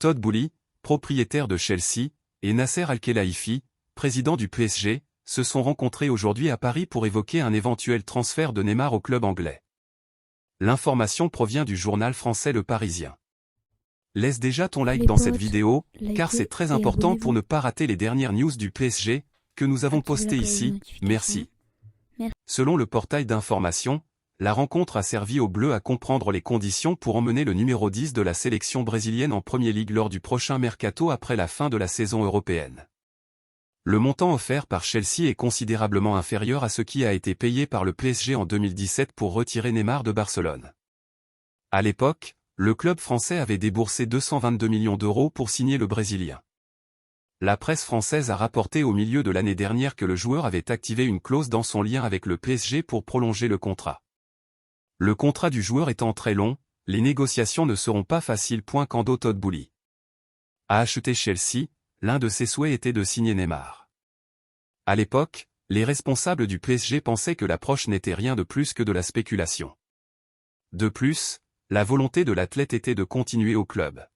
Todd Boehly, propriétaire de Chelsea, et Nasser Al-Khelaifi, président du PSG, se sont rencontrés aujourd'hui à Paris pour évoquer un éventuel transfert de Neymar au club anglais. L'information provient du journal français Le Parisien. Laisse déjà ton like dans cette vidéo, car c'est très important pour ne pas rater les dernières news du PSG, que nous avons postées ici, merci. Selon le portail d'information, la rencontre a servi aux Bleus à comprendre les conditions pour emmener le numéro 10 de la sélection brésilienne en Premier League lors du prochain mercato après la fin de la saison européenne. Le montant offert par Chelsea est considérablement inférieur à ce qui a été payé par le PSG en 2017 pour retirer Neymar de Barcelone. À l'époque, le club français avait déboursé 222 millions d'euros pour signer le Brésilien. La presse française a rapporté au milieu de l'année dernière que le joueur avait activé une clause dans son lien avec le PSG pour prolonger le contrat. Le contrat du joueur étant très long, les négociations ne seront pas faciles. Cando Todd Boehly a acheté Chelsea, l'un de ses souhaits était de signer Neymar. À l'époque, les responsables du PSG pensaient que l'approche n'était rien de plus que de la spéculation. De plus, la volonté de l'athlète était de continuer au club.